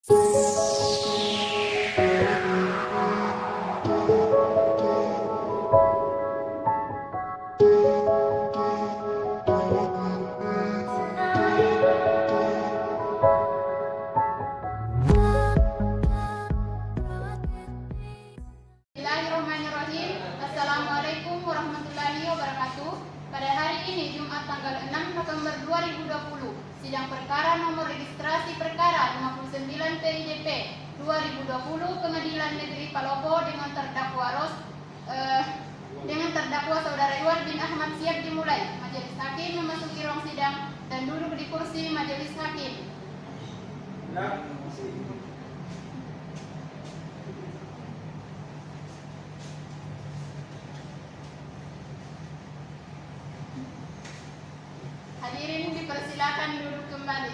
Bismillahirrahmanirrahim. Assalamualaikum warahmatullahi wabarakatuh. Pada hari ini Jumat tanggal 6 November 2020, sidang perkara nomor registrasi perkara 59 PIDP 2020 Pengadilan Negeri Palopo dengan terdakwa saudara Iwan bin Ahmad siap dimulai. Majelis hakim memasuki ruang sidang dan duduk di kursi majelis hakim. Hadirin dipersilakan duduk kembali.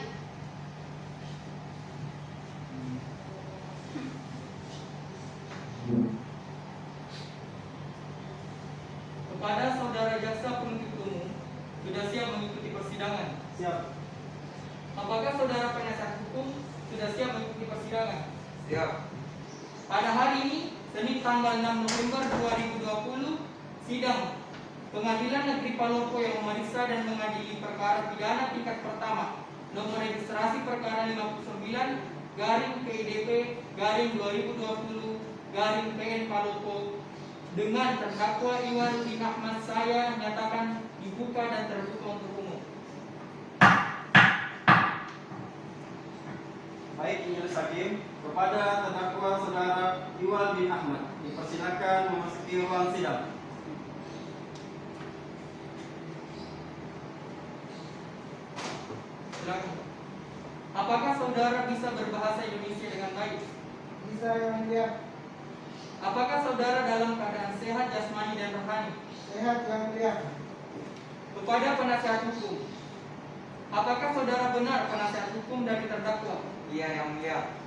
Kepada saudara jaksa penuntut umum, sudah siap mengikuti persidangan? Siap. Apakah saudara penasihat hukum sudah siap mengikuti persidangan? Siap. Pada hari ini, Senin tanggal 6 November 2020, sidang Pengadilan Negeri Palopo yang memeriksa dan mengadili perkara pidana tingkat pertama nomor registrasi perkara 59/PIDP/2020/PN Palopo dengan terdakwa Iwan bin Ahmad saya nyatakan dibuka dan terbuka untuk umum. Baik, majelis hakim, kepada terdakwa saudara Iwan bin Ahmad dipersilakan memasuki ruang sidang. Silakan. Apakah saudara bisa berbahasa Indonesia dengan baik? Bisa, yang mulia. Apakah saudara dalam keadaan sehat jasmani dan rohani? Sehat, yang mulia. Kepada penasihat hukum, apakah saudara benar penasihat hukum dari terdakwa? Iya, yang mulia.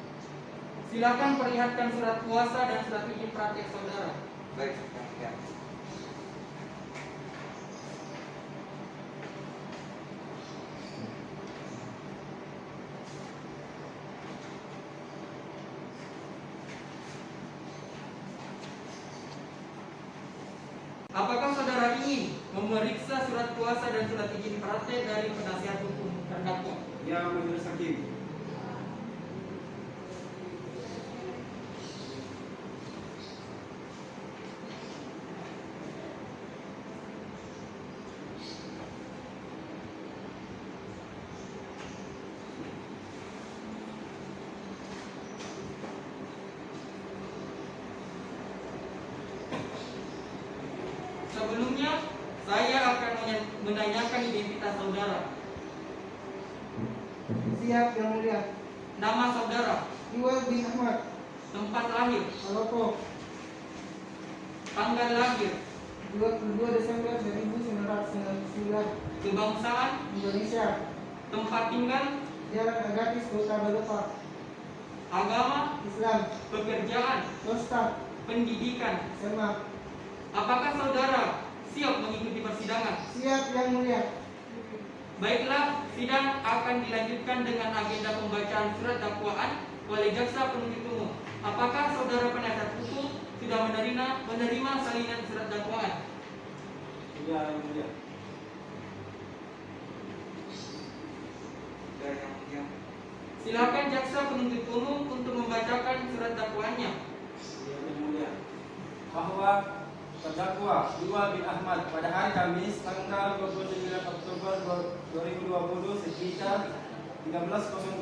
Silakan perlihatkan surat kuasa dan surat izin praktek saudara. Baik, yang mulia. Apakah saudara ingin memeriksa surat kuasa dan surat izin praktek dari penasihat hukum terdakwa? Ya, majelis hakim. Sebelumnya, saya akan menanyakan identitas saudara. Siap, yang mulia. Nama saudara, Iwan bin Ahmad, tempat lahir, Palopo, tanggal lahir, 22 Desember 1999, kebangsaan, Indonesia, tempat tinggal, Jalan Agatis, Kota Balikpapan, agama, Islam, pekerjaan, swasta, pendidikan. SMA. Apakah saudara siap mengikuti persidangan? Siap, yang mulia. Baiklah, sidang akan dilanjutkan dengan agenda pembacaan surat dakwaan oleh jaksa penuntut umum. Apakah saudara penasihat hukum sudah menerima salinan surat dakwaan? Iya, yang mulia. Ya, yang mulia. Silakan jaksa penuntut umum untuk membacakan surat dakwaannya. Iya, yang mulia. Bahwa terdakwa Iwan bin Ahmad pada hari Kamis tanggal 29 Oktober 2020 sekitar 13.00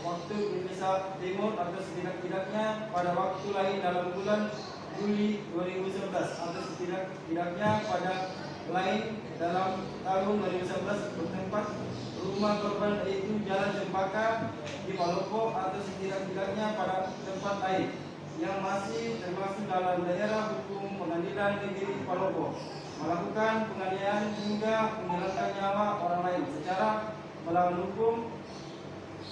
waktu Indonesia Timur atau setidak-tidaknya pada waktu lain dalam bulan Juli 2019 atau setidak-tidaknya pada lain dalam tahun 2019 bertempat rumah korban yaitu Jalan Cempaka di Palopo atau setidak-tidaknya pada tempat lain yang masih termasuk dalam daerah hukum Pengadilan Negeri Palopo melakukan penganiayaan hingga menghilangkan nyawa orang lain secara melawan hukum.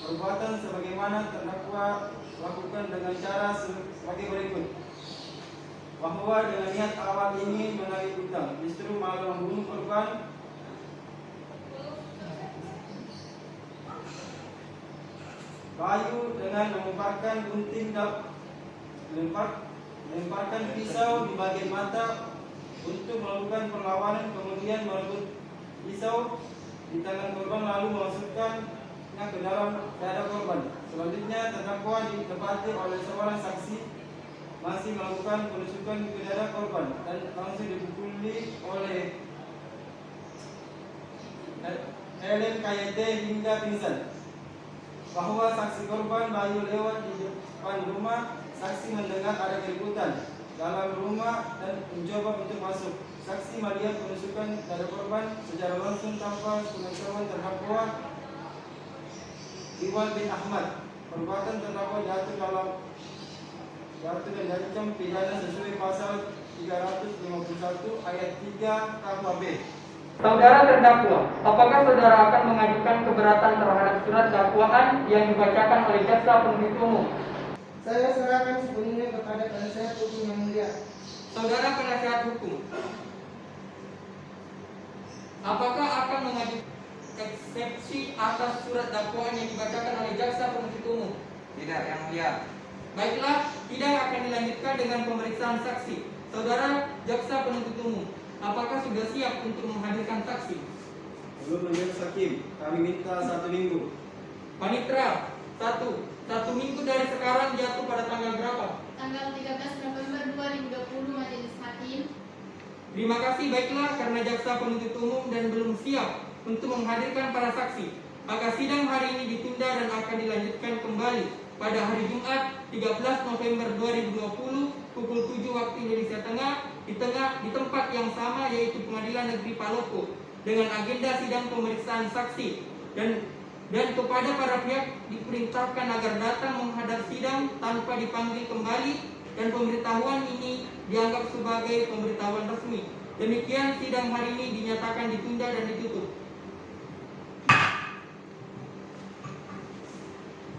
Perbuatan sebagaimana terdakwa lakukan dengan cara sebagai berikut: bahwa dengan niat awal ini menagih hutang justru malah membunuh korban. Bayu dengan melemparkan gunting melemparkan pisau di bagian mata untuk melakukan perlawanan, kemudian merebut pisau di tangan korban lalu memasukkannya ke dalam dada korban. Selanjutnya terdakwa ditempati oleh seorang saksi masih melakukan penusukan ke dada korban dan langsung dipukuli oleh Helen KYT hingga pingsan. Bahwa saksi korban Bayu lewat di depan rumah, saksi mendengar ada keributan dalam rumah dan mencoba untuk masuk. Saksi melihat penusukan dada korban secara langsung tanpa sepengetahuan terdakwa Iwan bin Ahmad. Perbuatan terdakwa jatuh dan diancam pidana sesuai pasal 351 ayat 3 KUHP. Saudara terdakwa, apakah saudara akan mengajukan keberatan terhadap surat dakwaan yang dibacakan oleh jaksa penuntut umum? Saya serahkan sepenuhnya kepada penasihat hukum yang mulia. Saudara penasihat hukum, apakah akan mengajukan eksepsi atas surat dakwaan yang dibacakan oleh jaksa penuntut umum? Tidak, yang mulia. Baiklah, sidang akan dilanjutkan dengan pemeriksaan saksi. Saudara jaksa penuntut umum, apakah sudah siap untuk menghadirkan saksi? Belum, Majelis Hakim. Kami minta 1 minggu. Panitra, 1 minggu dari sekarang jatuh pada tanggal berapa? Tanggal 13 November 2020 Majelis Hakim. Terima kasih. Baiklah, karena jaksa penuntut umum dan belum siap untuk menghadirkan para saksi, maka sidang hari ini ditunda dan akan dilanjutkan kembali pada hari Jumat 13 November 2020 pukul 7 waktu Indonesia Tengah di tempat yang sama, yaitu Pengadilan Negeri Palopo, dengan agenda sidang pemeriksaan saksi dan kepada para pihak diperintahkan agar datang menghadap sidang tanpa dipanggil kembali, dan pemberitahuan ini dianggap sebagai pemberitahuan resmi. Demikian sidang hari ini dinyatakan ditunda dan ditutup.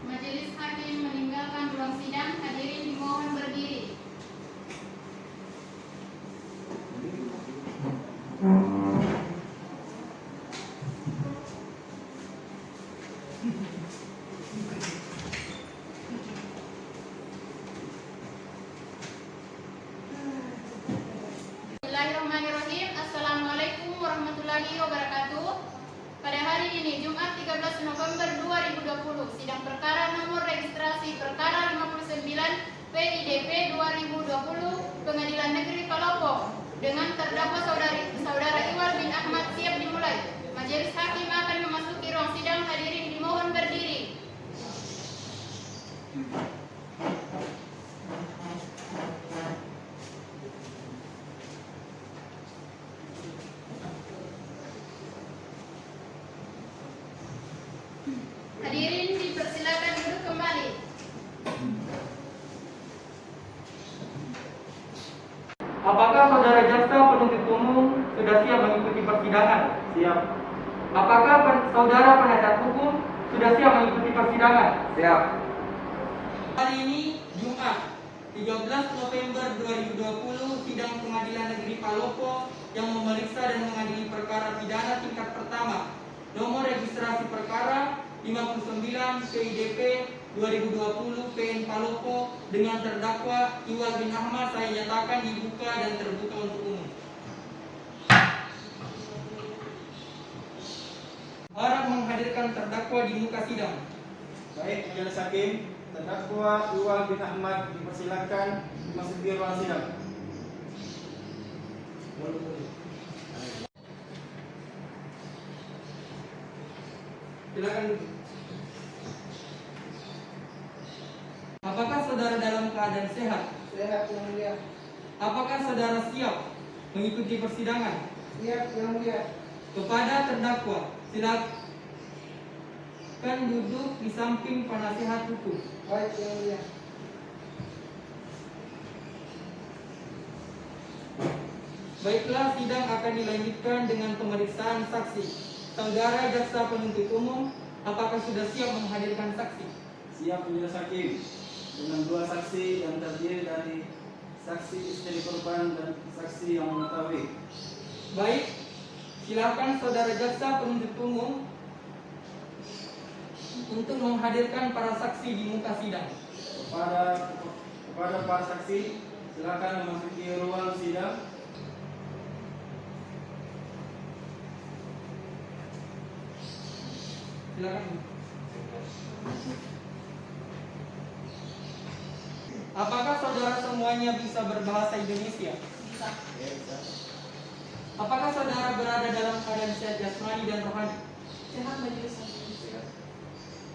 Majelis Hakim meninggalkan ruang sidang. Hadirin dimohon berdiri. Bismillahirrahmanirrahim. Assalamualaikum warahmatullahi wabarakatuh. Pada hari ini Jumat 13 November 2020, sidang perkara nomor registrasi perkara 59 PIDP 2020 Pengadilan Negeri Palopo dengan terdakwa saudara Iwan bin Ahmad siap dimulai. Majelis Hakim akan memasuki ruang sidang. Hadirin dimohon berdiri. Hadirin dipersilakan duduk kembali. Apakah saudara jaksa penuntut umum sudah siap mengikuti persidangan? Siap. Apakah saudara penasihat hukum sudah siap mengikuti persidangan? Siap. Hari ini Jumat 13 November 2020, sidang Pengadilan Negeri Palopo yang memeriksa dan mengadili perkara pidana tingkat pertama nomor registrasi perkara 59 PIDP 2020 PN Palopo dengan terdakwa Iwan bin Ahmad saya nyatakan dibuka dan terbuka untuk umum. Harap menghadirkan terdakwa di muka sidang. Baik, Majelis Hakim. Terdakwa Iwan bin Ahmad dipersilakan memasuki ruang sidang. Silakan duduk. Apakah saudara dalam keadaan sehat? Sehat yang mulia. Apakah saudara siap mengikuti persidangan? Siap yang mulia. Kepada terdakwa, silakan duduk di samping penasihat hukum. Baik yang mulia. Baiklah, sidang akan dilanjutkan dengan pemeriksaan saksi. Saudara jaksa penuntut umum, apakah sudah siap menghadirkan saksi? Siap, Majelis Hakim. Dengan 2 saksi yang terdiri dari saksi istri korban dan saksi yang mengetahui. Baik, silakan saudara jaksa penuntut umum untuk menghadirkan para saksi di muka sidang. Kepada para saksi, silakan memasuki ruang sidang. Silakan. Apakah saudara semuanya bisa berbahasa Indonesia? Bisa. Apakah saudara berada dalam keadaan sehat jasmani dan rohani? Sehat majelis hakim.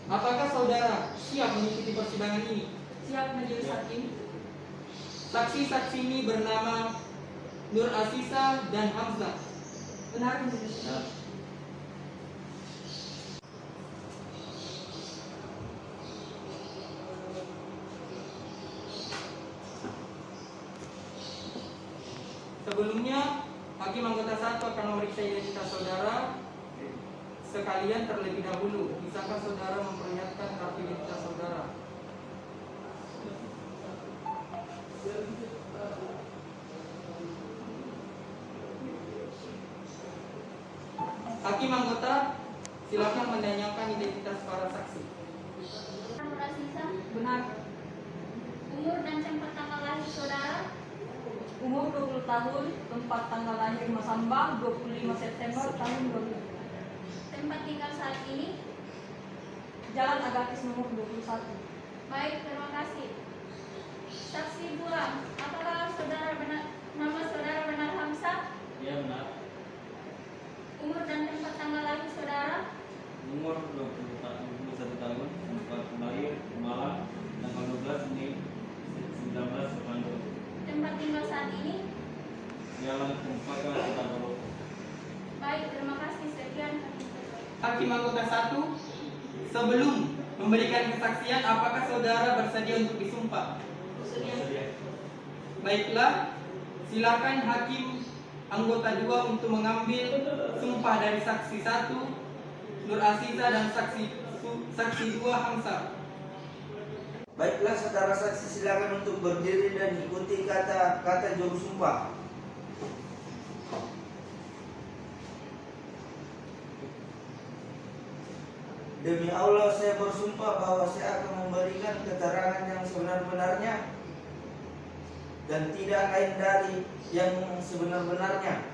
Apakah saudara siap mengikuti persidangan ini? Siap majelis hakim. Saksi-saksi ini bernama Nur Asisa dan Hamzah. Benar majelis hakim. Sebelumnya, hakim anggota 1 akan memeriksa identitas saudara sekalian terlebih dahulu. Bisakah saudara memperlihatkan kartu identitas saudara? Hakim anggota, silakan menanyakan identitas para saksi. Nur Asisa, Benar. umur dan tempat tanggal lahir saudara, Umur 20 tahun, tempat tanggal lahir Masamba 25 September tahun 2000. tempat tinggal saat ini. Jalan Agatis nomor 21. Baik, terima kasih. Saksi 2, apakah nama saudara benar Hamzah? Ya benar. Umur dan tempat tanggal lahir saudara, Umur 21 tahun, tempat lahir Malang, tanggal 12 Mei 1980. tempat tinggal saat ini. Jalan Kumpaka, Kota Solo. Baik, terima kasih. Sekian. Hakim anggota 1, sebelum memberikan kesaksian, apakah saudara bersedia untuk disumpah? Bersedia. Baiklah, silakan hakim anggota 2 untuk mengambil sumpah dari saksi 1 Nur Asisa dan saksi 2 Hamzah. Baiklah saudara saksi, silakan untuk berdiri dan ikuti kata-kata juru sumpah. Demi Allah saya bersumpah bahwa saya akan memberikan keterangan yang sebenar-benarnya dan tidak lain dari yang sebenar-benarnya.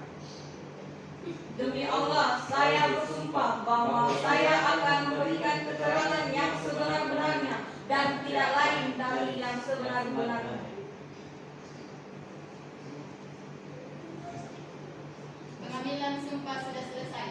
Demi Allah, saya bersumpah bahwa saya akan memberikan keterangan yang sebenar-benarnya dan tidak lain dari yang sebenar-benarnya. Pengambilan sumpah sudah selesai.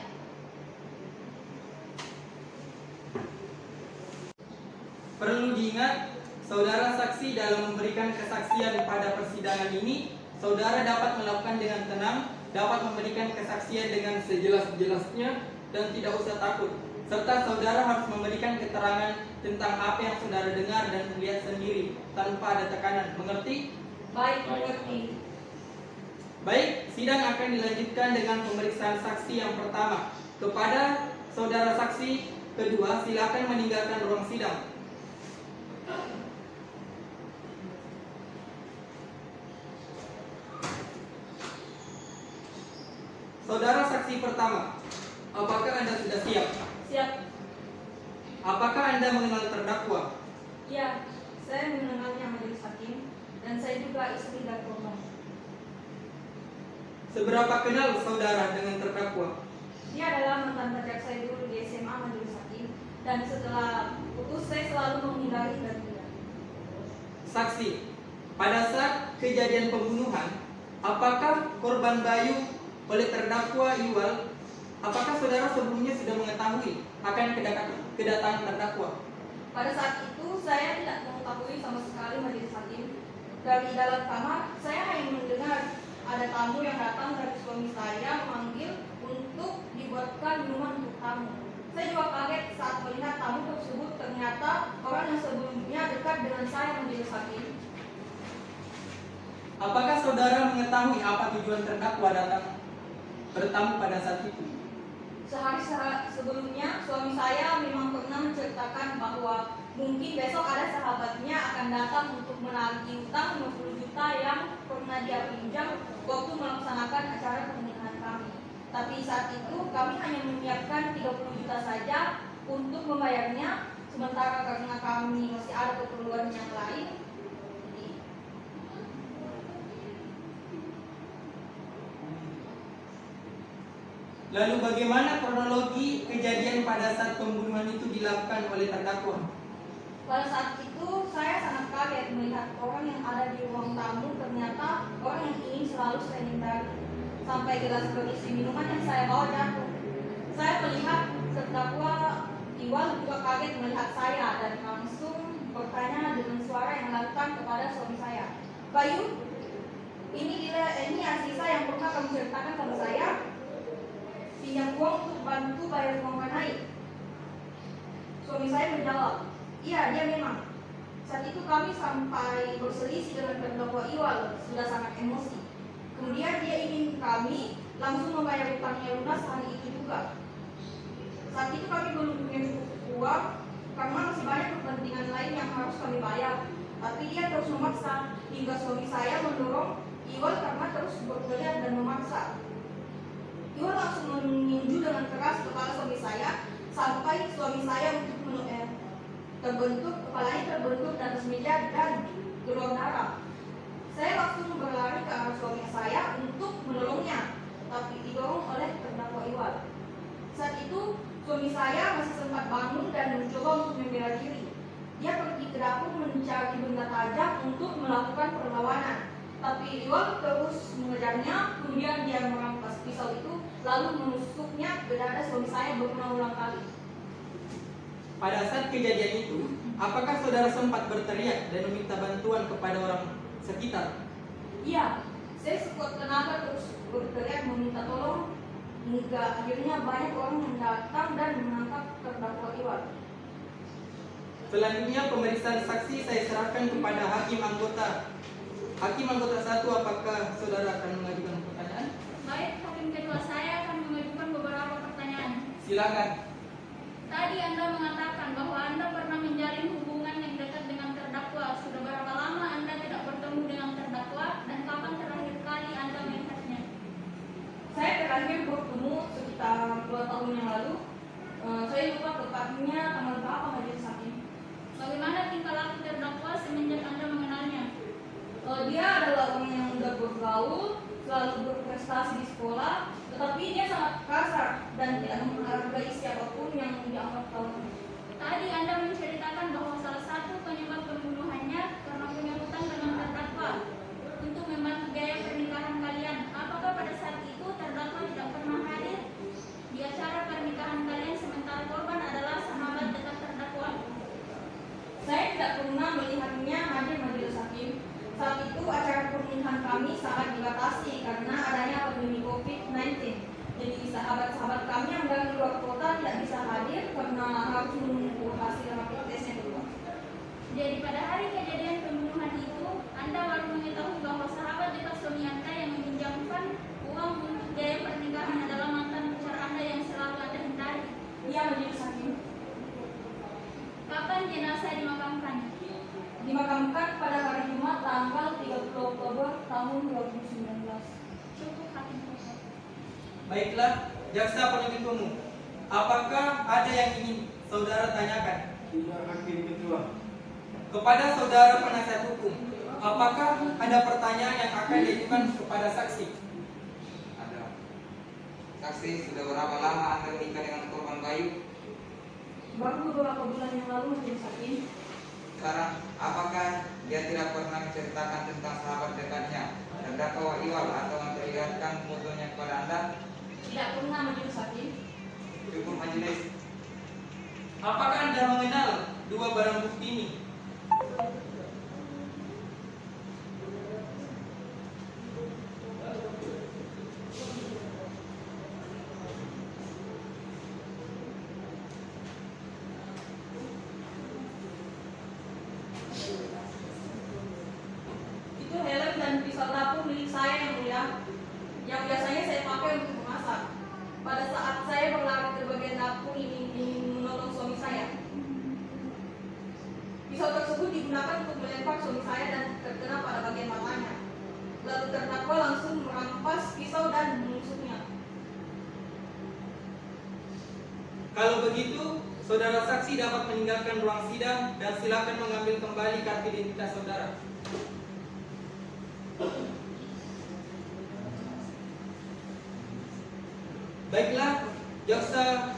Perlu diingat, saudara saksi dalam memberikan kesaksian pada persidangan ini, saudara dapat melakukan dengan tenang, dapat memberikan kesaksian dengan sejelas-jelasnya dan tidak usah takut. Serta saudara harus memberikan keterangan tentang apa yang saudara dengar dan melihat sendiri tanpa ada tekanan. Mengerti? Baik, mengerti. Baik, sidang akan dilanjutkan dengan pemeriksaan saksi yang pertama. Kepada saudara saksi kedua, silakan meninggalkan ruang sidang. Saudara saksi pertama, apakah Anda sudah siap? Siap. Apakah Anda mengenal terdakwa? Ya, saya mengenalnya majelis hakim dan saya juga istri dan korban. Seberapa kenal saudara dengan terdakwa? Dia adalah mantan pacar saya dulu di SMA majelis hakim dan setelah putus saya selalu menghindari dan tidak. Saksi, pada saat kejadian pembunuhan, apakah korban Bayu oleh terdakwa Iwal, apakah saudara sebelumnya sudah mengetahui akan kedatangan terdakwa? Pada saat itu saya tidak mengetahui sama sekali majelis hakim. Dari dalam kamar saya hanya mendengar ada tamu yang datang dari suami saya memanggil untuk dibuatkan minuman untuk tamu. Saya juga kaget saat melihat tamu tersebut ternyata orang yang sebelumnya dekat dengan saya majelis hakim. Apakah saudara mengetahui apa tujuan terdakwa datang bertamu pada saat itu? Sehari sebelumnya suami saya memang pernah menceritakan bahwa mungkin besok ada sahabatnya akan datang untuk menagih utang 50 juta yang pernah dia pinjam waktu melaksanakan acara pernikahan kami. Tapi saat itu kami hanya menyiapkan 30 juta saja untuk membayarnya, sementara karena kami masih ada keperluan yang lain. Jadi, Lalu bagaimana kronologi kejadian pada saat pembunuhan itu dilakukan oleh terdakwa? pada saat itu saya sangat kaget melihat orang yang ada di ruang tamu ternyata orang yang ingin selalu saya hindari. Sampai gelas berisi minuman yang saya bawa jatuh. Saya melihat terdakwa Iwal juga kaget melihat saya dan langsung bertanya dengan suara yang lantang kepada suami saya, "Bayu, ini Aziza yang pernah kamu ceritakan pada saya, pinjam uang untuk bantu bayar uang naik." Suami saya menjawab, "Iya, dia memang." Saat itu kami sampai berselisih dengan terdakwa Iwal, sudah sangat emosi. Kemudian dia ingin kami langsung membayar utangnya lunas hari itu juga. Saat itu kami belum punya cukup uang karena masih banyak kepentingan lain yang harus kami bayar. Tapi dia terus memaksa hingga suami saya mendorong Iwal karena terus berteriak dan memaksa. Iwal langsung meninju dengan keras kepala suami saya sampai suami saya kepalanya terbentuk di atas meja dan keluar darah. Saya langsung berlari ke arah suami saya untuk menolongnya, tapi didorong oleh terdakwa Iwal. Saat itu suami saya masih sempat bangun dan mencoba untuk membela diri. Dia pergi ke dapur mencari benda tajam untuk melakukan perlawanan, tapi Iwal terus mengejarnya. Kemudian dia merampas pisau itu lalu menusuknya ke dada suami saya berulang-ulang kali. Pada saat kejadian itu, apakah saudara sempat berteriak dan meminta bantuan kepada orang sekitar? Iya, saya sekuat tenaga terus berteriak meminta tolong hingga akhirnya banyak orang yang datang dan menangkap terdakwa Iwal. Selanjutnya pemeriksaan saksi saya serahkan kepada hakim anggota. Hakim anggota 1, apakah saudara akan mengajukan pertanyaan? Baik, hakim ketua, saya akan mengajukan beberapa pertanyaan. Silakan. Tadi Anda mengatakan bahwa Anda pernah menjalin hubungan yang dekat dengan terdakwa. Sudah berapa lama Anda tidak bertemu dengan terdakwa dan kapan terakhir kali Anda melihatnya? Saya terakhir bertemu sekitar 2 tahun yang lalu. Saya lupa tepatnya tanggal berapa majelis hakim. Bagaimana tingkah laku terdakwa semenjak Anda mengenalnya? Dia adalah orang yang mudah bergaul, selalu berprestasi di sekolah, tetapi dia sangat kasar dan tidak menghargai siapapun yang dianggap kawan. Tadi Anda menceritakan bahwa salah satu penyebab pembunuhannya karena punya hutang dengan terdakwa untuk membantu biaya pernikahan kalian. Apakah pada saat itu terdakwa tidak pernah hadir di acara pernikahan kalian sementara korban adalah sahabat dekat terdakwa? Saya tidak pernah melihatnya hadir majelis hakim. Saat itu acara pernikahan kami sangat dibatasi karena adanya pandemi COVID-19. Jadi sahabat-sahabat kami yang dari luar kota tidak bisa hadir karena harus menunggu hasil rapid test yang keluar. Jadi pada hari kejadian pembunuhan itu, Anda baru mengetahui bahwa sahabat dekat suami Anda yang meminjamkan uang untuk biaya pernikahan adalah mantan pacar Anda yang selalu Anda hindari. Ia majelis hakim. Kapan jenazah dimakamkan? Dimakamkan pada hari Jumat tanggal 30 Oktober tahun 2019. Cukup hakim ketua. Baiklah, jaksa penuntut umum. Apakah ada yang ingin saudara tanyakan? Tidak, hakim ketua. Kepada saudara penasihat hukum, apakah ada pertanyaan yang akan diajukan kepada saksi? Ada. Saksi, sudah berapa lama Anda menikah dengan korban Bayu? Baru beberapa bulan yang lalu majelis hakim. Sekarang, apakah dia tidak pernah menceritakan tentang sahabat dekatnya, terdakwa Iwal, atau memperlihatkan fotonya kepada Anda? Tidak pernah majelis hakim. Cukup majelis. Apakah Anda mengenal dua barang bukti ini? Itu helm dan pisau dapur milik saya yang mulia, yang biasanya saya pakai untuk memasak. Pada saat saya berlari ke bagian dapur ingin menolong suami saya, pisau tersebut digunakan untuk melempar suami saya dan terkena pada bagian matanya. Lalu terdakwa langsung merampas pisau dan menusuknya. Kalau begitu, saudara saksi dapat meninggalkan ruang sidang dan silakan mengambil kembali kartu identitas saudara. Baiklah, jaksa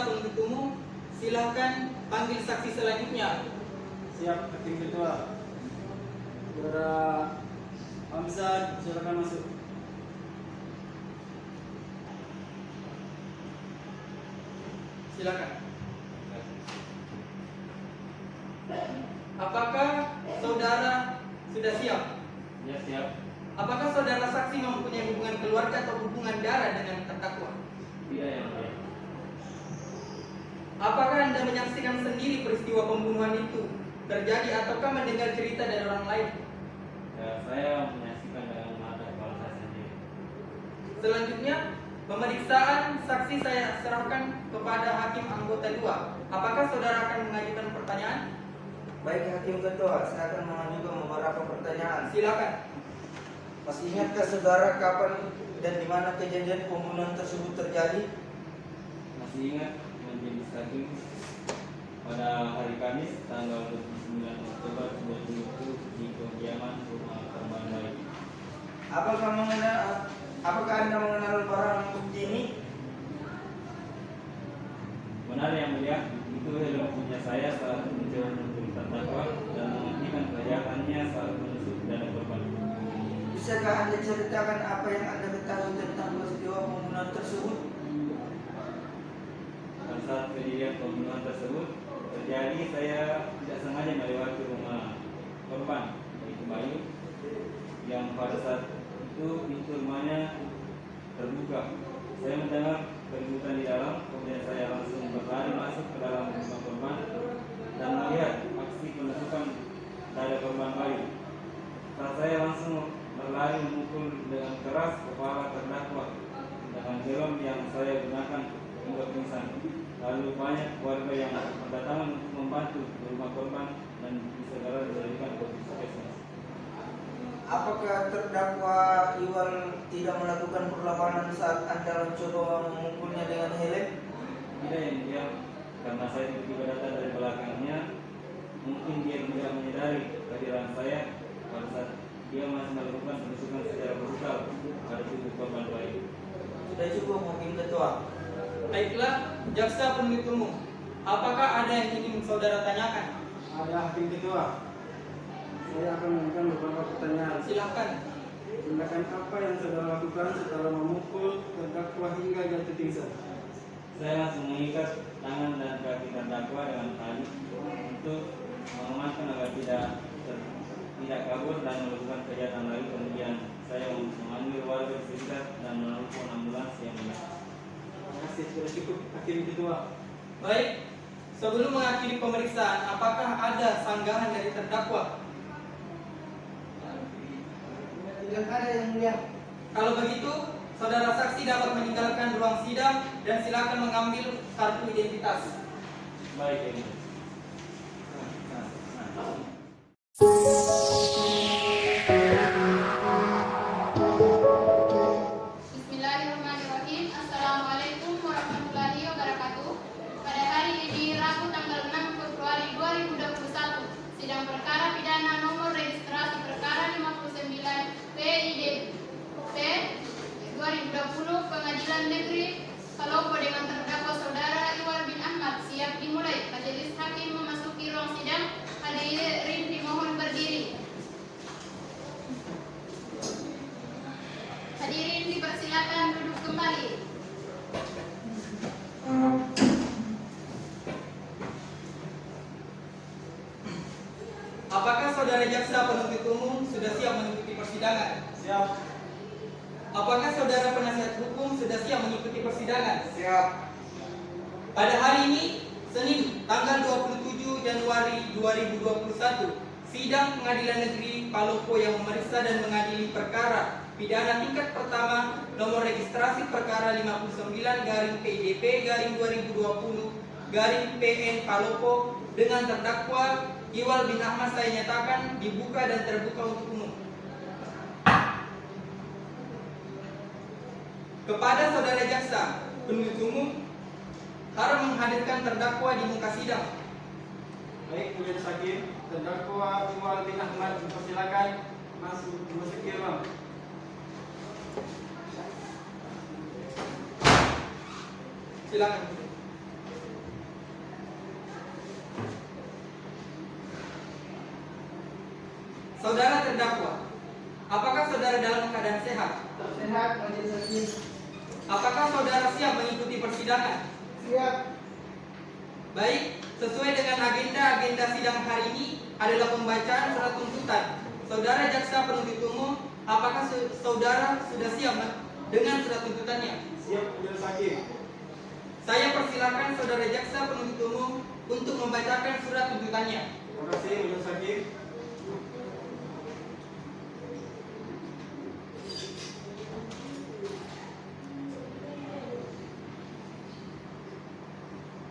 penuntut umum, silakan panggil saksi selanjutnya. Siap, Hakim Ketua. Saudara Hamzah, silakan masuk. Silakan. Apakah saudara sudah siap? Ya, siap. Apakah saudara saksi mempunyai hubungan keluarga atau hubungan darah dengan terdakwa? Tidak, yang mulia. Apakah Anda menyaksikan sendiri peristiwa pembunuhan itu terjadi ataukah mendengar cerita dari orang lain? Ya, saya menyaksikan dengan mata kepala saya sendiri. Selanjutnya, pemeriksaan saksi saya serahkan kepada hakim anggota 2. Apakah saudara akan mengajukan pertanyaan? Baik Hakim Ketua, saya akan mengajukan beberapa pertanyaan. Silakan. Masih ingatkah saudara kapan dan di mana kejadian pembunuhan tersebut terjadi? Masih ingat Majelis Hakim pada hari Kamis tanggal 29 Oktober 2020 di kediaman rumah korban bayi. Apakah Anda mengenal barang bukti ini? Benar yang mulia, itu helm punya saya saat mencoba menuntut terdakwa dan menghentikan kejahatannya saat menusuk dana korban. Bisakah Anda ceritakan apa yang Anda ketahui tentang peristiwa pembunuhan tersebut? Pada saat kejadian pembunuhan tersebut terjadi, saya tidak sengaja melewati rumah korban, yaitu Bayu, yang pada saat itu pintu rumahnya terbuka. Saya mendengar keributan di dalam, kemudian saya langsung berlari masuk ke dalam rumah korban dan melihat aksi penusukan dada korban Bayu. Saat saya langsung berlari memukul dengan keras kepala terdakwa dengan helm yang saya gunakan hingga pingsan. Lalu banyak warga yang berdatangan untuk membantu di rumah korban dan segera dijadikan ke puskesmas. Apakah terdakwa Iwal tidak melakukan perlawanan saat Anda mencoba memukulnya dengan helm? Tidak yang dia, karena saya tiba-tiba datang dari belakangnya, mungkin dia tidak menyadari kehadiran saya pada saat dia masih melakukan penusukan secara brutal pada tubuh korban Bayu. Sudah cukup Hakim Ketua. Baiklah, jaksa penuntut umum. Apakah ada yang ingin saudara tanyakan? Ada Hakim Ketua. Saya akan mengajukan beberapa pertanyaan. Silakan. Tindakan apa yang saudara lakukan setelah memukul terdakwa hingga jatuh pingsan? Saya langsung mengikat tangan dan kaki terdakwa dengan tali untuk mengamankan agar tidak kabur dan melakukan kejahatan lain. Kemudian saya memanggil warga sekitar dan menelpon ambulans yang datang. Terima kasih, sudah cukup Hakim Ketua. Baik, sebelum mengakhiri pemeriksaan, apakah ada sanggahan dari terdakwa? Tidak ada yang mulia. Kalau begitu, saudara saksi dapat meninggalkan ruang sidang dan silakan mengambil kartu identitas. Baik, ini. Bismillahirrahmanirrahim. Assalamualaikum warahmatullahi wabarakatuh. Pada hari ini, Rabu tanggal 6 Februari 2021, sidang perkara pidana nomor registrasi perkara 59 PIDP 2020 Pengadilan Negeri Palopo dengan terdakwa saudara Iwal bin Ahmad siap dimulai. Majelis hakim memasuki ruang sidang. Hadirin dimohon berdiri. Hadirin dipersilakan duduk kembali. Apakah saudara jaksa penuntut umum sudah siap mengikuti persidangan? Siap. Apakah saudara penasihat hukum sudah siap mengikuti persidangan? Siap. Pada hari ini, Senin, tanggal 27 Januari 2021, sidang Pengadilan Negeri Palopo yang memeriksa dan mengadili perkara pidana tingkat pertama nomor registrasi perkara 59-PIDP-2020-PN Palopo dengan terdakwa Iwal bin Ahmad saya nyatakan dibuka dan terbuka untuk umum. Kepada saudara jaksa, penuntut umum harus menghadirkan terdakwa di muka sidang. Baik, Majelis Hakim, terdakwa Iwal bin Ahmad dipersilakan masuk memasuki ruang. Silakan. Saudara terdakwa, apakah saudara dalam keadaan sehat? Sehat, Majelis Hakim. Apakah saudara siap mengikuti persidangan? Siap. Baik, sesuai dengan agenda sidang hari ini adalah pembacaan surat tuntutan. Saudara jaksa penuntut umum, apakah saudara sudah siap dengan surat tuntutannya? Siap, Majelis Hakim. Saya persilakan saudara jaksa penuntut umum untuk membacakan surat tuntutannya. Terima kasih, Majelis Hakim.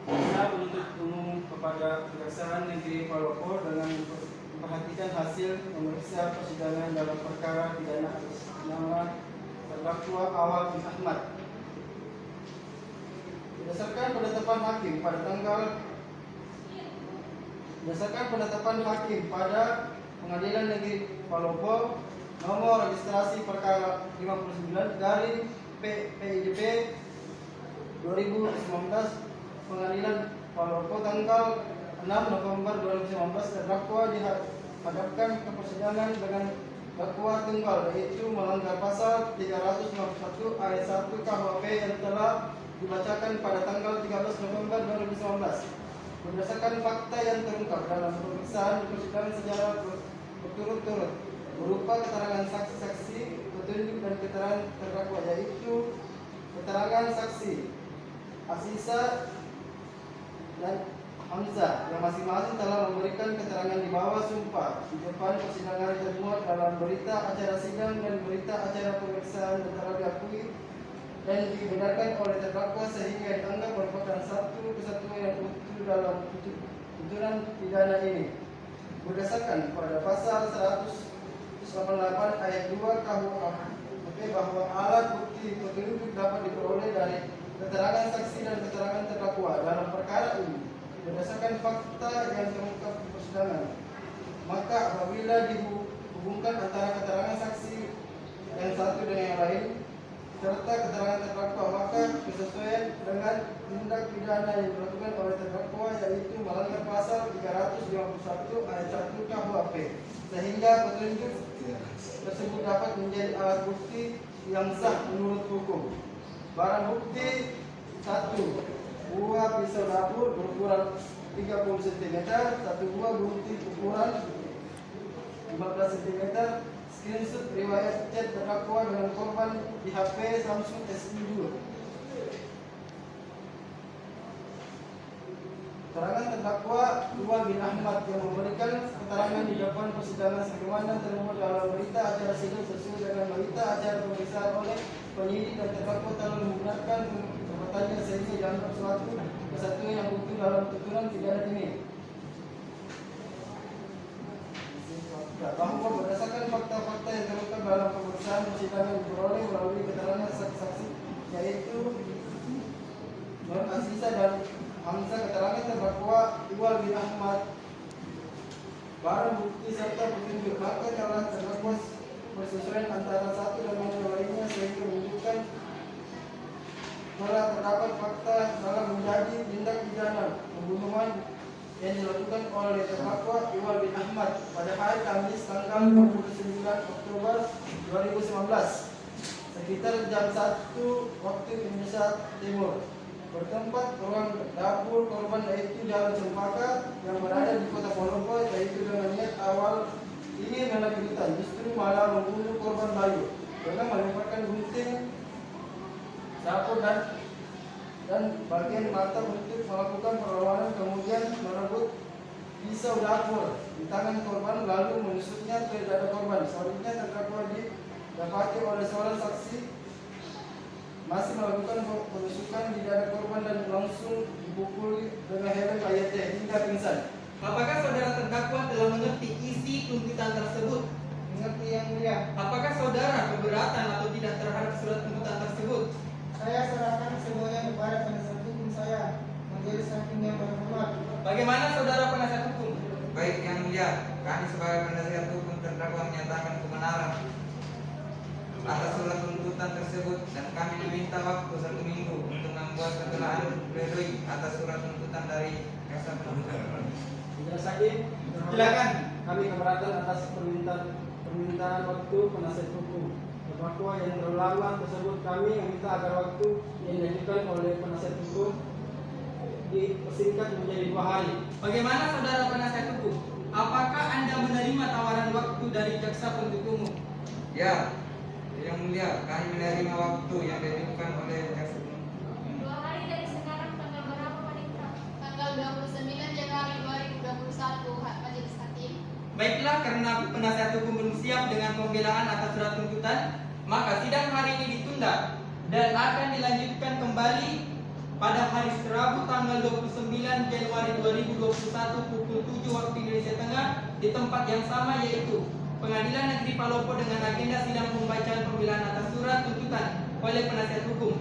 Jaksa penuntut umum kepada Kejaksaan Negeri Palopo dengan memperhatikan hasil memeriksa persidangan dalam perkara pidana atas nama terdakwa Awal bin Ahmad. Berdasarkan penetapan hakim pada Pengadilan Negeri Palopo nomor registrasi perkara 59 garing PIDP 2019 Pengadilan Palopo tanggal 6 November 2019 terdakwa dihadapkan ke persidangan dengan dakwa tunggal, yaitu melanggar pasal 351 ayat 1 KUHP yang telah dibacakan pada tanggal 13 November 2019. Berdasarkan fakta yang terungkap dalam pemeriksaan di persidangan secara berturut-turut berupa keterangan saksi-saksi, petunjuk dan keterangan terdakwa, yaitu keterangan saksi Asisa dan Hamzah yang masing-masing telah memberikan keterangan di bawah sumpah di depan persidangan termuat dalam berita acara sidang dan berita acara pemeriksaan yang telah diakui dan dibenarkan oleh terdakwa sehingga dianggap merupakan satu kesatuan yang utuh dalam tuntutan pidana ini. Berdasarkan pada pasal 188 ayat 2 KUHP bahwa alat bukti petunjuk dapat diperoleh dari keterangan saksi dan keterangan terdakwa dalam perkara ini berdasarkan fakta yang terungkap di persidangan. Maka apabila dihubungkan antara keterangan saksi yang satu dengan yang lain serta keterangan terdakwa, maka kesesuaian dengan tindak pidana yang dilakukan oleh terdakwa, yaitu melanggar pasal 351 ayat 1 KUHP, sehingga petunjuk tersebut dapat menjadi alat bukti yang sah menurut hukum. Barang bukti 1. Buah pisau dapur berukuran 30 cm, 1 buah gunting ukuran 15 cm, screenshot riwayat chat terdakwa dengan korban di HP Samsung S2. Keterangan terdakwa Iwal bin Ahmad yang memberikan keterangan di depan persidangan sebagaimana termuat dalam berita acara sidang sesuai dengan berita acara pemeriksaan oleh penyidik dan terdakwa telah menggunakan perbuatannya sehingga dianggap suatu kesatuan yang utuh dalam tuntutan pidana ini. Bahwa berdasarkan fakta-fakta yang terungkap dalam pemeriksaan persidangan diperoleh melalui keterangan saksi-saksi, yaitu Nur Asisa dan Hamzah, keterangan terdakwa Iwal bin Ahmad, barang bukti serta petunjuk, maka telah terdakwa persesuaian antara satu dan yang lainnya sehingga menunjukkan telah terdapat fakta dalam menjadi tindak pidana pembunuhan yang dilakukan oleh terdakwa Iwal bin Ahmad pada hari Kamis tanggal 29 Oktober 2019 sekitar jam 1 waktu Indonesia Timur, bertempat ruang dapur korban, yaitu Jalan Cempaka yang berada di Kota Palopo, yaitu dengan niat awal ingin melanjutkan justru malah membunuh korban Bayu dengan melemparkan gunting dapur dan bagian mata untuk melakukan perlawanan, kemudian merebut pisau dapur di tangan korban lalu menusuknya ke dada korban. Selanjutnya terdakwa didapati oleh seorang saksi masih melakukan penusukan di dada korban dan langsung dipukul dengan helm AYT hingga pingsan. Apakah saudara terdakwa telah mengerti isi tuntutan tersebut? Mengerti yang mulia. Apakah saudara keberatan atau tidak terhadap surat tuntutan tersebut? Bagaimana saudara penasihat hukum? Baik yang mulia, kami sebagai penasihat hukum terdakwa menyatakan kebenaran atas surat tuntutan tersebut dan kami diminta waktu 1 minggu untuk membuat keterangan pledoi atas surat tuntutan dari jaksa penuntut. Majelis Hakim, Silakan. kami keberatan atas permintaan waktu penasihat hukum. Terdakwa yang terlama tersebut kami meminta agar waktu yang diajukan oleh penasihat hukum dipersingkat menjadi 2 hari. Bagaimana saudara penasihat hukum? Apakah Anda menerima tawaran waktu dari jaksa penuntut umum? Ya, yang mulia, kami menerima waktu yang diajukan oleh jaksa penuntut. 2 hari dari sekarang tanggal berapa Panitra? Tanggal 29 Januari 2021, Majelis Hakim. Baiklah, karena penasihat hukum belum siap dengan pembelaan atas surat tuntutan, maka sidang hari ini ditunda dan akan dilanjutkan kembali pada hari Rabu tanggal 29 Januari 2021 pukul 7 waktu Indonesia Tengah di tempat yang sama, yaitu Pengadilan Negeri Palopo, dengan agenda sidang pembacaan pembelaan atas surat tuntutan oleh penasihat hukum.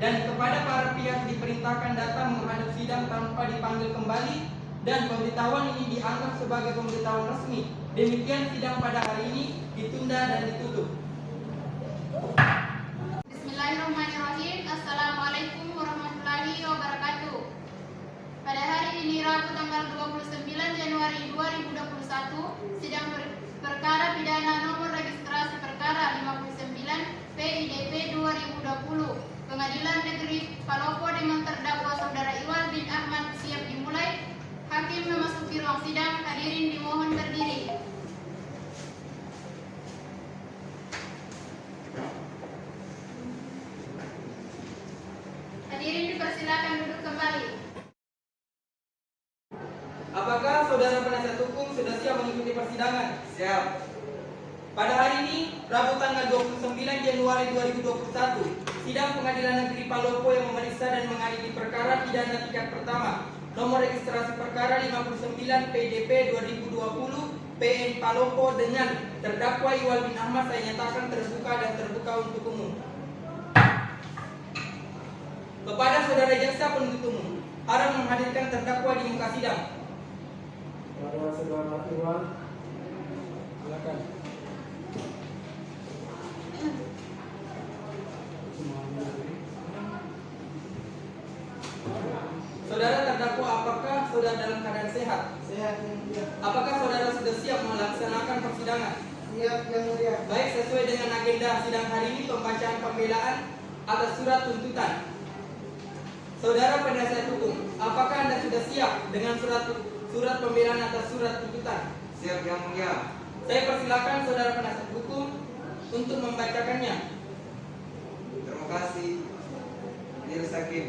Dan kepada para pihak diperintahkan datang menghadap sidang tanpa dipanggil kembali, dan pemberitahuan ini dianggap sebagai pemberitahuan resmi. Demikian sidang pada hari ini ditunda dan ditutup. Bismillahirrahmanirrahim. Assalamualaikum warahmatullahi wabarakatuh. Pada hari ini Rabu tanggal 29 Januari 2021, sidang perkara pidana nomor registrasi perkara 59 PIDP 2020 Pengadilan Negeri Palopo dengan terdakwa saudara Iwal bin Ahmad siap dimulai. Hakim memasuki ruang sidang. Hadirin dimohon berdiri. Hadirin dipersilakan duduk kembali. Apakah saudara penasihat hukum sudah siap mengikuti persidangan? Siap. Pada hari ini, Rabu tanggal 29 Januari 2021, sidang Pengadilan Negeri Palopo yang memeriksa dan mengadili perkara pidana tingkat pertama nomor registrasi perkara 59 PDP 2020 PN Palopo dengan terdakwa Iwal bin Ahmad saya nyatakan terbuka dan terbuka untuk umum. Kepada saudara jaksa penuntut umum, harap menghadirkan terdakwa di muka sidang. Para saudara Iwan, silakan. Saudara terdakwa, apakah saudara dalam keadaan sehat? Sehat yang mulia. Apakah saudara sudah siap melaksanakan persidangan? Siap yang mulia. Baik, sesuai dengan agenda sidang hari ini, pembacaan pembelaan atas surat tuntutan. Saudara penasihat hukum, apakah Anda sudah siap dengan surat pembelaan atas surat tuntutan? Siap yang mulia. Saya persilakan saudara penasihat hukum untuk membacakannya. Terima kasih, Majelis Hakim.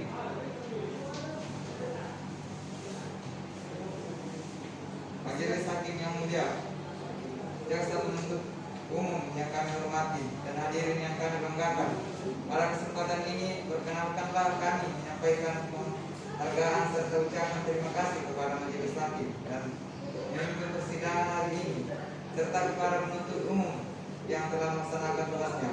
Majelis Hakim yang mulia, jaksa penuntut umum yang kami hormati dan hadirin yang kami banggakan, pada kesempatan ini perkenalkanlah kami menyampaikan penghargaan serta ucapan terima kasih kepada Majelis Hakim dan memimpin persidangan hari ini, serta kepada penuntut umum yang telah melaksanakan tugasnya.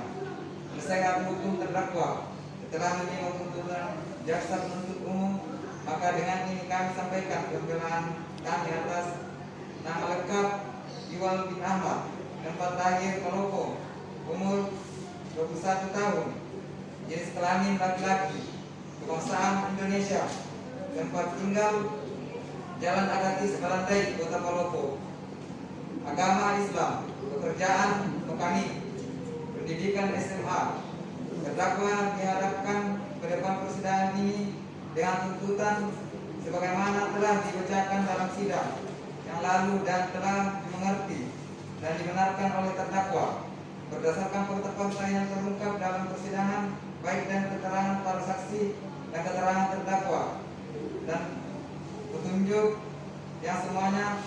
Penasehat hukum terdakwa setelah menyimak tuntutan jaksa penuntut umum, maka dengan ini kami sampaikan pembelaan kami atas nama lengkap Iwal bin Ahmad, tempat lahir Palopo, umur 21 tahun, jenis kelamin laki-laki, kebangsaan Indonesia, tempat tinggal Jalan Agatis Balandai, Kota Palopo, agama Islam, pekerjaan mekanik, pendidikan SMA. Terdakwa dihadapkan ke depan persidangan ini dengan tuntutan sebagaimana telah dibacakan dalam sidang yang lalu dan telah dimengerti dan dibenarkan oleh terdakwa berdasarkan fakta-fakta yang terungkap dalam persidangan, baik dan keterangan para saksi dan keterangan terdakwa dan petunjuk yang semuanya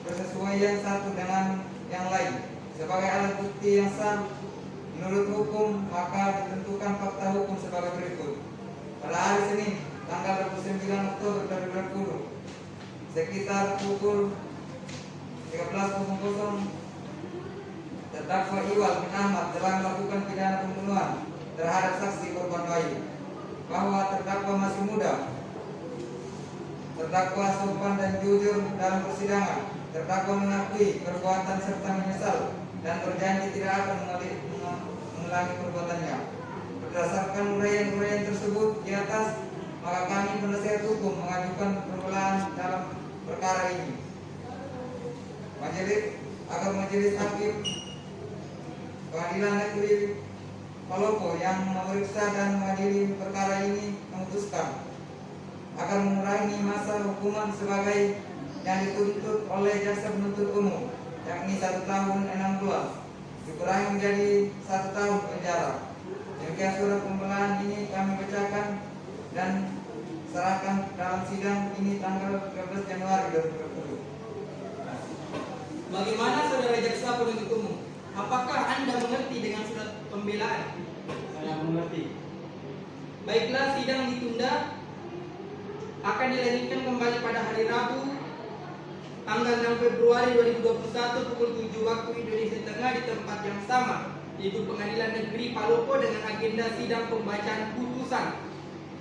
bersesuaian satu dengan yang lain sebagai alat bukti yang sah menurut hukum, maka ditentukan fakta hukum sebagai berikut. Pada hari Senin tanggal 29 Oktober 2020 sekitar pukul 13.00, terdakwa Iwal bin Ahmad telah melakukan pidana pembunuhan terhadap saksi korban bayi, bahwa terdakwa masih muda Terdakwa sopan dan jujur dalam persidangan. Terdakwa mengakui perbuatan serta menyesal dan berjanji tidak akan mengulangi perbuatannya. Berdasarkan uraian-uraian tersebut di atas, maka kami penasihat hukum mengajukan pembelaan dalam perkara ini. Agar majelis hakim Pengadilan Negeri Palopo yang memeriksa dan mengadili perkara ini memutuskan agar mengurangi masa hukuman sebagai yang dituntut oleh jaksa penuntut umum, yakni 1 tahun 6 bulan, dikurangi menjadi 1 tahun penjara. Demikian surat pembelaan ini kami bacakan dan serahkan dalam sidang ini tanggal 13 Januari 2020. Bagaimana saudara jaksa penuntut umum? Apakah Anda mengerti dengan surat pembelaan? Saya mengerti. Baiklah, sidang ditunda akan dilanjutkan kembali pada hari Rabu tanggal 6 Februari 2021 pukul 7 waktu Indonesia Tengah di tempat yang sama, yaitu Pengadilan Negeri Palopo, dengan agenda sidang pembacaan putusan,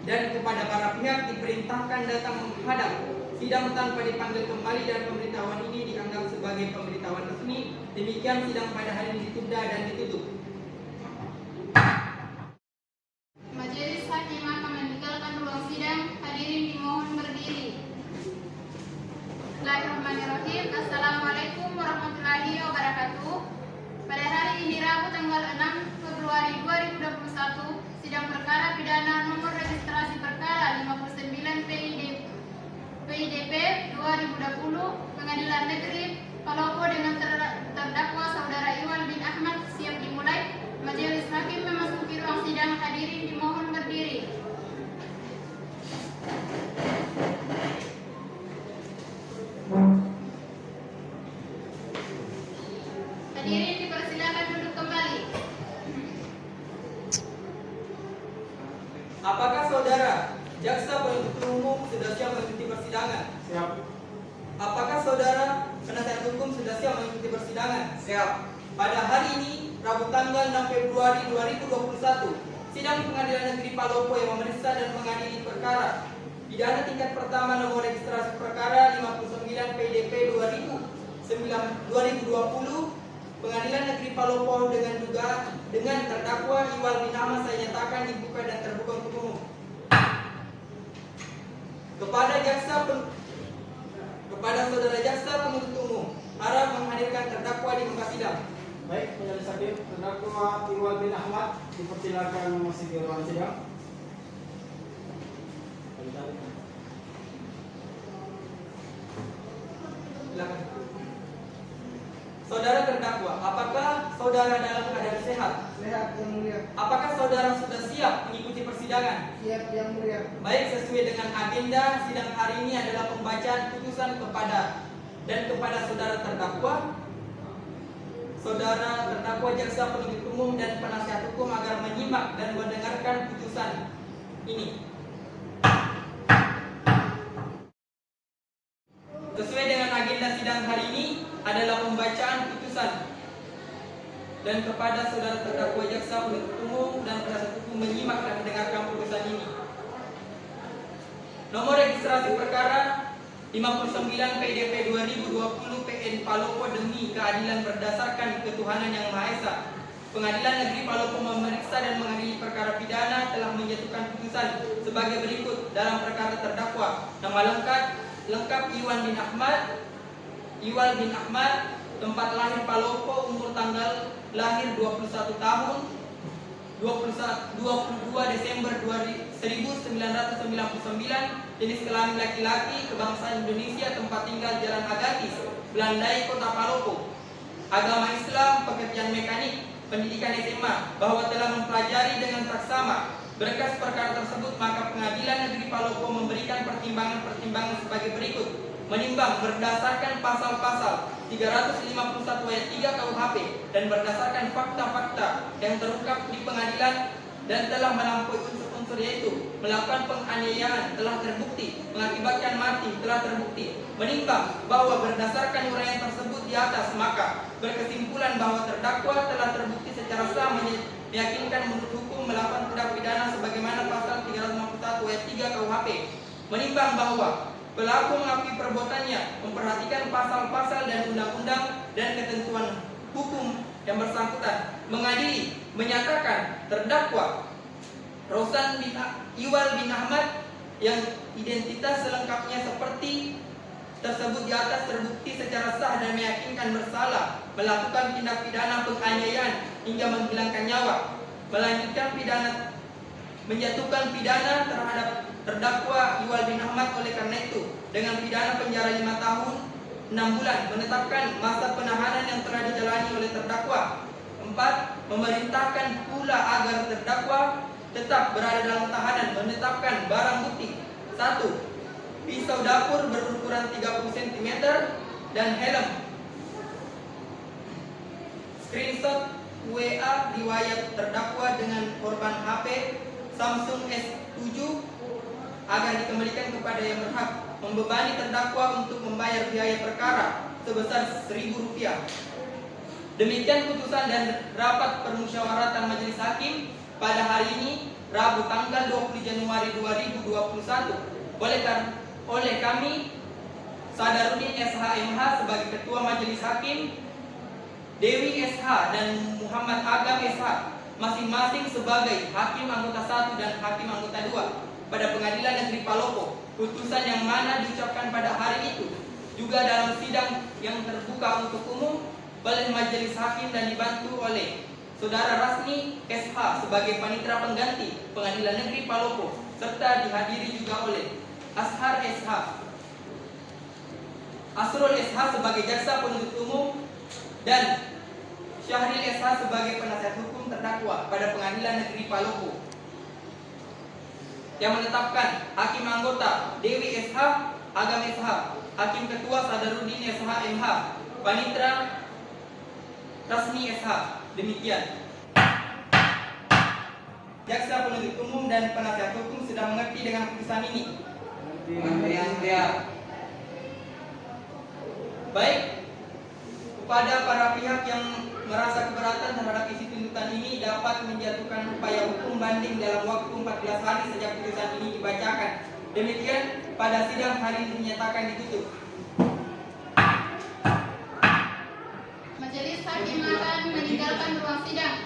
dan kepada para pihak diperintahkan datang menghadap sidang tanpa dipanggil kembali, dan pemberitahuan ini dianggap sebagai pemberitahuan resmi. Demikian sidang pada hari ini ditunda dan ditutup. Majelis hakim akan meninggalkan ruang sidang. Hadirin dimohon berdiri. Bismillahirrahmanirrahim. Assalamualaikum warahmatullahi wabarakatuh. Pada hari ini Rabu tanggal 6 Februari 2021, sidang perkara pidana nomor registrasi perkara 59 PIDP 2020 Pengadilan Negeri Palopo dengan terdakwa saudara Iwan bin Ahmad siap dimulai. Majelis hakim memasuki ruang sidang. Hadirin dimohon berdiri. Hadirin dipersilakan duduk kembali. Apakah saudara jaksa penuntut umum sudah siap mengikuti persidangan? Siap. Apakah saudara penasihat hukum sudah siap mengikuti persidangan? Siap. Pada hari ini, Rabu tanggal 6 Februari 2021, sidang Pengadilan Negeri Palopo yang memeriksa dan mengadili perkara pidana tingkat pertama nomor registrasi perkara 59 PDP 2020 Pengadilan Negeri Palopo dengan terdakwa Iwan bin Ahmad saya nyatakan dibuka dan terbuka untuk umum. Kepada saudara jaksa penuntut umum, harap menghadirkan terdakwa di muka sidang. Baik, majelis hakim, terdakwa Iwan bin Ahmad dipersilakan memasuki ruang sidang. Silakan. Saudara terdakwa, apakah saudara dalam keadaan sehat? Sehat yang mulia. Apakah saudara sudah siap mengikuti persidangan? Siap yang mulia. Baik, sesuai dengan agenda sidang hari ini adalah pembacaan putusan kepada saudara terdakwa, saudara terdakwa, jaksa penuntut umum dan penasihat hukum agar menyimak dan mendengarkan putusan ini. Sesuai dengan agenda sidang hari ini adalah pembacaan putusan, dan kepada saudara terdakwa, jaksa penuntut umum dan penasihat hukum menyimak dan mendengarkan putusan ini. Nomor registrasi perkara 59 PDP 2020 PN Palopo demi keadilan berdasarkan ketuhanan yang Maha Esa. Pengadilan Negeri Palopo memeriksa dan mengadili perkara pidana telah menjatuhkan putusan sebagai berikut dalam perkara terdakwa. Nama lengkap Iwan bin Ahmad, tempat lahir Palopo, umur tanggal lahir 21 tahun 22 Desember 1999, jenis kelamin laki-laki, kebangsaan Indonesia, tempat tinggal Jalan Agatis, Belandai, Kota Palopo. Agama Islam, pekerjaan mekanik, pendidikan SMA, bahwa telah mempelajari dengan saksama berkas perkara tersebut, maka Pengadilan Negeri Palopo memberikan pertimbangan sebagai berikut. Menimbang berdasarkan pasal-pasal 351 ayat 3 KUHP dan berdasarkan fakta-fakta yang terungkap di pengadilan dan telah melampaui unsur-unsur yaitu melakukan penganiayaan telah terbukti, mengakibatkan mati telah terbukti. Menimbang bahwa berdasarkan uraian tersebut di atas, maka berkesimpulan bahwa terdakwa telah terbukti secara sah meyakinkan menurut hukum melakukan tindak pidana sebagaimana pasal 351 ayat 3 KUHP. Menimbang bahwa Pelaku mengakui perbuatannya, memperhatikan pasal-pasal dan undang-undang dan ketentuan hukum yang bersangkutan. Mengadili, menyatakan terdakwa Rosan bin Iwal bin Ahmad yang identitas selengkapnya seperti tersebut di atas terbukti secara sah dan meyakinkan bersalah melakukan tindak pidana penganiayaan hingga menghilangkan nyawa, menjatuhkan pidana terhadap terdakwa Iwal bin Ahmad. Oleh karena itu, dengan pidana penjara 5 tahun 6 bulan, menetapkan masa penahanan yang telah dijalani oleh terdakwa. 4. Memerintahkan pula agar terdakwa tetap berada dalam tahanan, menetapkan barang bukti. 1. Pisau dapur berukuran 30 cm dan helm. Screenshot WA riwayat terdakwa dengan korban HP Samsung S7 agar dikembalikan kepada yang berhak. Membebani terdakwa untuk membayar biaya perkara sebesar Rp1.000. Demikian putusan dan rapat permusyawaratan majelis hakim pada hari ini, Rabu tanggal 20 Januari 2021. Oleh kami, Sadarudin SHMH sebagai Ketua Majelis Hakim, Dewi SH dan Muhammad Agam SH masing-masing sebagai Hakim Anggota 1 dan Hakim Anggota 2 pada Pengadilan Negeri Palopo. Putusan yang mana diucapkan pada hari itu juga dalam sidang yang terbuka untuk umum oleh Majelis Hakim dan dibantu oleh Saudara Rasmi SH sebagai panitera pengganti Pengadilan Negeri Palopo, serta dihadiri juga oleh Ashar SH, Asrul SH sebagai jaksa penuntut umum, dan Syahril SH sebagai penasihat hukum terdakwa pada Pengadilan Negeri Palopo, yang menetapkan Hakim Anggota Dewi SH, Agam SH, Hakim Ketua Sadarudin SH MH, Panitera Rasmi SH. Demikian. Jaksa penuntut umum dan penasihat hukum sudah mengerti dengan putusan ini. Baik, kepada para pihak yang merasa keberatan terhadap isi tuntutan ini dapat menjatuhkan upaya hukum banding dalam waktu 14 hari sejak putusan ini dibacakan. Demikian, pada sidang hari ini dinyatakan ditutup. Majelis hakim akan meninggalkan ruang sidang.